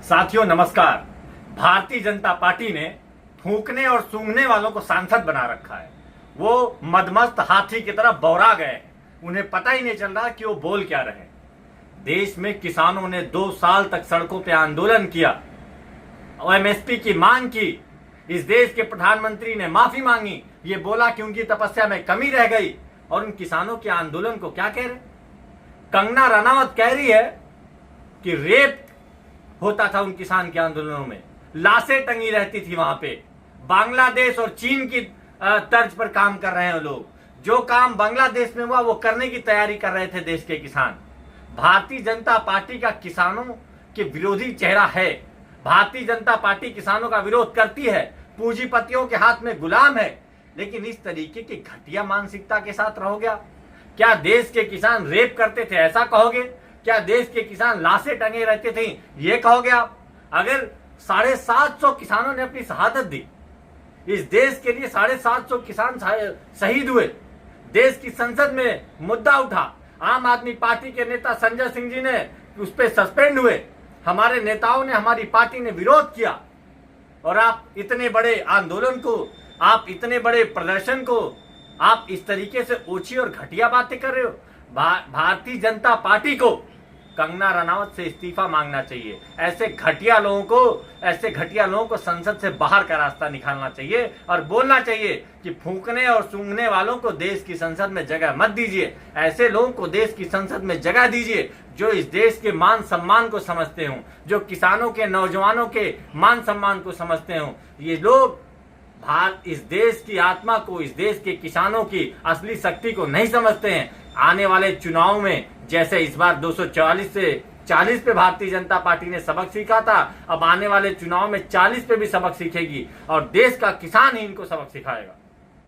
साथियों नमस्कार। भारतीय जनता पार्टी ने फूंकने और सूंघने वालों को सांसद बना रखा है। वो मदमस्त हाथी की तरह बौरा गए हैं। उन्हें पता ही नहीं चल रहा कि वो बोल क्या रहे। देश में किसानों ने 2 साल तक सड़कों पे आंदोलन किया और एमएसपी की मांग की। इस देश के प्रधानमंत्री ने माफी मांगी, ये बोला कि उनकी तपस्या में कमी रह गई। और उन किसानों के आंदोलन को क्या कह रहे? कंगना रनावत कह रही है कि रेप होता था उन किसान के आंदोलनों में, लाशें टंगी रहती थी वहां पे। बांग्लादेश और चीन की तर्ज पर काम कर रहे हैं लोग। जो काम बांग्लादेश में हुआ वो करने की तैयारी कर रहे थे देश के किसान। भारतीय जनता पार्टी का किसानों के विरोधी चेहरा है। भारतीय जनता पार्टी किसानों का विरोध करती है, पूंजीपतियों के हाथ में गुलाम है। लेकिन इस तरीके की घटिया मानसिकता के साथ रहोगे? क्या देश के किसान रेप करते थे ऐसा कहोगे? क्या देश के किसान लाशें टंगे रहते थे ये कहोगे आप? अगर 750 किसानों ने अपनी शहादत दी, इस देश के लिए 750 किसान शहीद हुए, देश की संसद में मुद्दा उठा, आम आदमी पार्टी के नेता संजय सिंह जी ने उस पर सस्पेंड हुए, हमारे नेताओं ने, हमारी पार्टी ने विरोध किया, और आप इतने बड़े आंदोलन को, आप इतने बड़े प्रदर्शन को आप इस तरीके से ओछी और घटिया बातें कर रहे हो। भारतीय जनता पार्टी को कंगना रनावत से इस्तीफा मांगना चाहिए। ऐसे घटिया लोगों को संसद से बाहर का रास्ता निकालना चाहिए और बोलना चाहिए कि फूंकने और सूंघने वालों को देश की संसद में जगह मत दीजिए। ऐसे लोगों को देश की संसद में जगह दीजिए जो इस देश के मान सम्मान को समझते हों, जो किसानों के, नौजवानों के मान सम्मान को समझते हों। ये लोग इस देश की आत्मा को, इस देश के किसानों की असली शक्ति को नहीं समझते हैं। आने वाले चुनाव में जैसे इस बार 244 से 40 पे भारतीय जनता पार्टी ने सबक सीखा था, अब आने वाले चुनाव में 40 पे भी सबक सीखेगी और देश का किसान ही इनको सबक सिखाएगा।